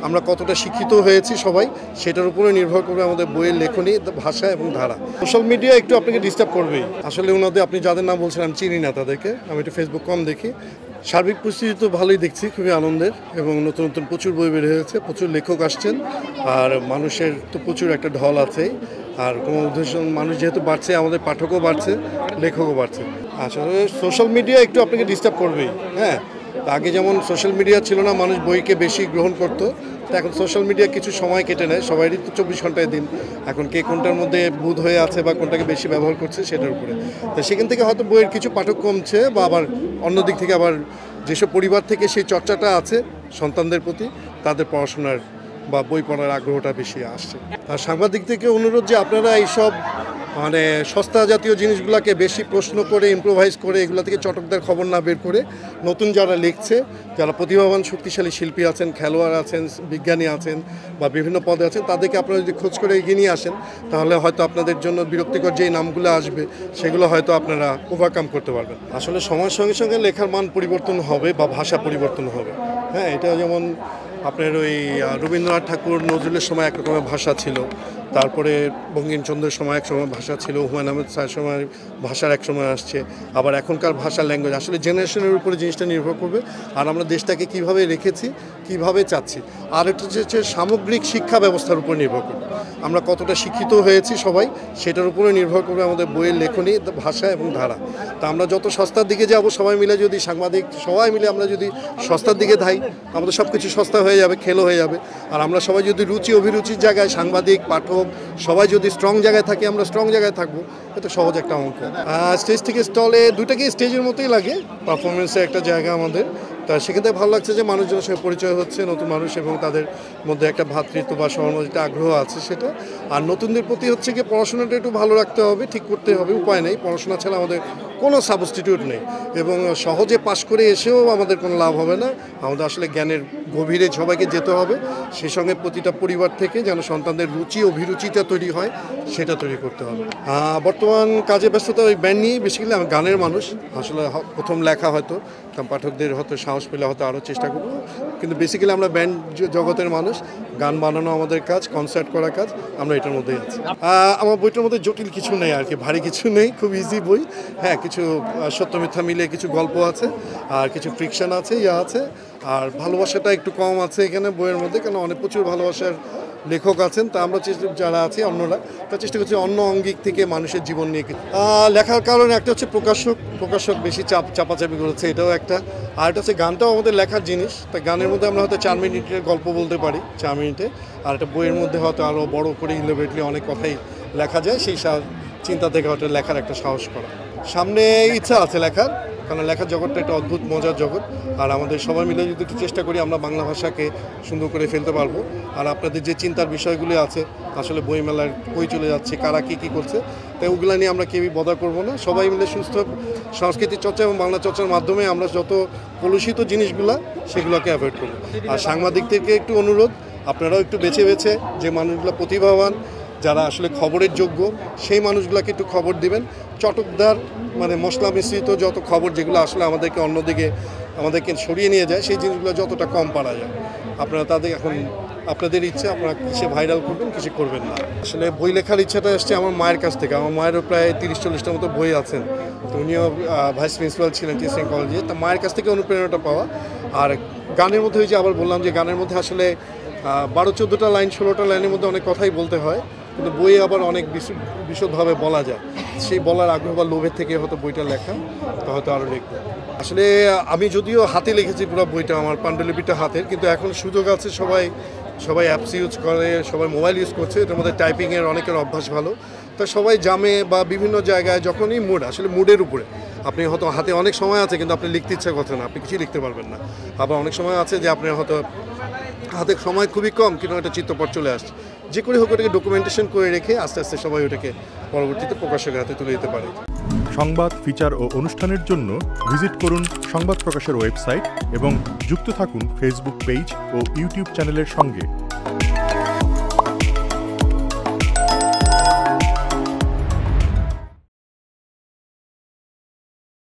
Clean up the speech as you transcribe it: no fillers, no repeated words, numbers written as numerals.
আমরা কতটা শিক্ষিত হয়েছি সবাই সেটার উপরে নির্ভর করবে আমাদের বইয়ের লেখনী, ভাষা এবং ধারা। সোশ্যাল মিডিয়া একটু আপনাকে ডিস্টার্ব করবেই। আসলে ওনাদের আপনি যাদের নাম বলছেন আমি চিনি না তাদেরকে, আমি একটু ফেসবুক কম দেখি। সার্বিক পরিস্থিতি তো ভালোই দেখছি, খুবই আনন্দের, এবং নতুন নতুন প্রচুর বই বের হয়েছে, প্রচুর লেখক আসছেন, আর মানুষের তো প্রচুর একটা ঢল আছে। আর কোনো উদ্দেশ্য মানুষ যেহেতু বাড়ছে, আমাদের পাঠকও বাড়ছে, লেখকও বাড়ছে। আসলে সোশ্যাল মিডিয়া একটু আপনাকে ডিস্টার্ব করবেই। হ্যাঁ, আগে যেমন সোশ্যাল মিডিয়া ছিল না, মানুষ বইকে বেশি গ্রহণ করতো, তো এখন সোশ্যাল মিডিয়া কিছু সময় কেটে নেয়, সবারই তো 24 ঘন্টায় দিন। এখন কে কোনটার মধ্যে বুধ হয়ে আছে বা কোনটাকে বেশি ব্যবহার করছে সেটার উপরে, তো সেখান থেকে হয়তো বইয়ের কিছু পাঠক কমছে, বা আবার অন্য দিক থেকে আবার যেসব পরিবার থেকে সেই চর্চাটা আছে সন্তানদের প্রতি, তাদের পড়াশোনার বা বই পড়ার আগ্রহটা বেশি আসছে। আর সাংবাদিক থেকে অনুরোধ যে আপনারা এইসব মানে সস্তা জাতীয় জিনিসগুলোকে বেশি প্রশ্ন করে, ইম্প্রোভাইজ করে, এগুলো থেকে চটকদার খবর না বের করে, নতুন যারা লিখছে, যারা প্রতিভাবান শক্তিশালী শিল্পী আছেন, খেলোয়াড় আছেন, বিজ্ঞানী আছেন, বা বিভিন্ন পদে আছেন, তাদেরকে আপনারা যদি খোঁজ করে এগিয়ে নিয়ে আসেন, তাহলে হয়তো আপনাদের জন্য বিরক্তিকর যেই নামগুলো আসবে সেগুলো হয়তো আপনারা ওভারকাম করতে পারবেন। আসলে সময়ের সঙ্গে সঙ্গে লেখার মান পরিবর্তন হবে বা ভাষা পরিবর্তন হবে। হ্যাঁ, এটা যেমন আপনার ওই রবীন্দ্রনাথ ঠাকুর, নজরুলের সময় এক রকমের ভাষা ছিল, তারপরে বঙ্কিমচন্দ্রের সময় এক সময় ভাষা ছিল, হুমায়ুন আহমেদ স্যারের সময় ভাষার এক সময় আসছে, আবার এখনকার ভাষার ল্যাঙ্গুয়েজ। আসলে জেনারেশনের উপরে জিনিসটা নির্ভর করবে, আর আমরা দেশটাকে কিভাবে রেখেছি, কিভাবে চাচ্ছি। আর একটা হচ্ছে সামগ্রিক শিক্ষা ব্যবস্থার উপর নির্ভর করবে, আমরা কতটা শিক্ষিত হয়েছি সবাই সেটার উপরে নির্ভর করবে আমাদের বইয়ের লেখনী, ভাষা এবং ধারা। তা আমরা যত সস্তার দিকে যাব, সবাই মিলে যদি সাংবাদিক সবাই মিলে আমরা যদি সস্তার দিকে ধাই, আমাদের সব কিছু সস্তা হয়ে যাবে, খেলো হয়ে যাবে। আর আমরা সবাই যদি রুচি অভিরুচির জায়গায়, সাংবাদিক, পাঠক সবাই যদি স্ট্রং জায়গায় থাকি, আমরা স্ট্রং জায়গায় থাকবো, এটা সহজ একটা অঙ্ক। স্টেজ থেকে স্টলে দুটাকে স্টেজের মতোই লাগে, পারফরমেন্সের একটা জায়গা আমাদের। তা সেখান থেকে ভালো লাগছে যে মানুষজনের সঙ্গে পরিচয় হচ্ছে, নতুন মানুষ, এবং তাদের মধ্যে একটা ভ্রাতৃত্ব বা সহানুভূতির আগ্রহ আছে সেটা। আর নতুনদের প্রতি হচ্ছে কি পড়াশোনাটা একটু ভালো রাখতে হবে, ঠিক করতে হবে, উপায় নেই, পড়াশোনা ছাড়া আমাদের কোনো সাবস্টিটিউট নেই, এবং সহজে পাশ করে এসেও আমাদের কোনো লাভ হবে না। আমাদের আসলে জ্ঞানের গভীরে সবাইকে যেতে হবে, সেই সঙ্গে প্রতিটা পরিবার থেকে যেন সন্তানদের রুচি অভিরুচিটা তৈরি হয় সেটা তৈরি করতে হবে। বর্তমান কাজে ব্যস্ততা ওই ব্যান্ড নিয়েই বেসিক্যালি আমি গানের মানুষ, আসলে প্রথম লেখা হয়তো পাঠকদের হয়তো সাহস পেলে হয়তো আরও চেষ্টা করবো, কিন্তু বেসিক্যালি আমরা ব্যান্ড জগতের মানুষ, গান বানানো আমাদের কাজ, কনসার্ট করা কাজ, আমরা এটার মধ্যেই আছি। আমার বইটার মধ্যে জটিল কিছু নেই আর কি, ভারী কিছু নেই, খুব ইজি বই। হ্যাঁ, কিছু সত্য মিথ্যা মিলে কিছু গল্প আছে, আর কিছু ফ্রিকশন আছে, আছে, আর ভালোবাসাটা একটু কম আছে এখানে বইয়ের মধ্যে, কেন অনেক প্রচুর ভালোবাসার লেখক আছেন। তা আমরা যারা আছি অন্যরা, তার চেষ্টা করছি অন্য অঙ্গিক থেকে মানুষের জীবন নিয়ে লেখার কারণে একটা হচ্ছে প্রকাশক বেশি চাপাচাপি করেছে, এটাও একটা। আর এটা হচ্ছে গানটাও আমাদের লেখার জিনিস, তা গানের মধ্যে আমরা হয়তো 4 মিনিটের গল্প বলতে পারি 4 মিনিটে, আর একটা বইয়ের মধ্যে হয়তো আরও বড় করে ইলেভেটলি অনেক কথাই লেখা যায়, সেই চিন্তা থেকে হয়তো লেখার একটা সাহস করা। সামনে ইচ্ছা আছে লেখার, কারণ লেখার জগৎটা একটা অদ্ভুত মজার জগৎ, আর আমাদের সবাই মিলে যদি একটু চেষ্টা করি আমরা বাংলা ভাষাকে সুন্দর করে ফেলতে পারবো। আর আপনাদের যে চিন্তার বিষয়গুলি আছে, আসলে বইমেলার বই চলে যাচ্ছে, কারা কী করছে, তাই ওগুলো নিয়ে আমরা কেউই বদা করবো না, সবাই মিলে সুস্থ সংস্কৃতি চর্চা এবং বাংলা চর্চার মাধ্যমে আমরা যত কলুষিত জিনিসগুলা সেগুলোকে অ্যাভয়েড করবো। আর সাংবাদিকদেরকে একটু অনুরোধ, আপনারাও একটু বেছে যে মানুষগুলো প্রতিভাবান, যারা আসলে খবরের যোগ্য, সেই মানুষগুলোকে একটু খবর দিবেন। চটকদার মানে মশলা মিশ্রিত যত খবর, যেগুলো আসলে আমাদেরকে অন্যদিকে আমাদেরকে সরিয়ে নিয়ে যায়, সেই জিনিসগুলো যতটা কম পারা যায়, আপনারা তাদের এখন আপনাদের ইচ্ছা, আপনারা কিসে ভাইরাল করবেন, কিসে করবেন না। আসলে বই লেখার ইচ্ছাটা আসছে আমার মায়ের কাছ থেকে। আমার মায়েরও প্রায় 30-40টার মতো বই আছেন, তো উনিও ভাইস প্রিন্সিপাল ছিলেন টিচিং কলেজে, তা মায়ের কাছ থেকে অনুপ্রেরণাটা পাওয়া। আর গানের মধ্যে ওই যে আবার বললাম যে গানের মধ্যে আসলে 12-14টা লাইন 16টা লাইনের মধ্যে অনেক কথাই বলতে হয়, কিন্তু বইয়ে আবার অনেক বিশদভাবে বলা যায়, সেই বলার আগ্রহ বা লোভের থেকে হয়তো বইটা লেখা, তো হয়তো আরও লিখবো। আসলে আমি যদিও হাতে লিখেছি পুরো বইটা, আমার পাণ্ডুলিপিটা হাতের, কিন্তু এখন সুযোগ আছে, সবাই অ্যাপস ইউজ করে, সবাই মোবাইল ইউজ করছে, এটার মধ্যে টাইপিংয়ের অনেকের অভ্যাস ভালো, তা সবাই জামে বা বিভিন্ন জায়গায় যখনই মুড, আসলে মুডের উপরে, আপনি হয়তো হাতে অনেক সময় আছে কিন্তু আপনি লিখতে ইচ্ছা করছে না, আপনি কিছুই লিখতে পারবেন না। আবার অনেক সময় আছে যে আপনি হয়তো হাতে সময় খুবই কম, কিন্তু একটা চিত্রপট চলে আসছে, যে করে হোক ওটাকে ডকুমেন্টেশন করে রেখে আস্তে আস্তে সবাই ওটাকে পরবর্তীতে প্রকাশকের হাতে তুলে দিতে পারে। সংবাদ, ফিচার ও অনুষ্ঠানের জন্য ভিজিট করুন সংবাদ প্রকাশের ওয়েবসাইট এবং যুক্ত থাকুন ফেসবুক পেজ ও ইউটিউব চ্যানেলের সঙ্গে।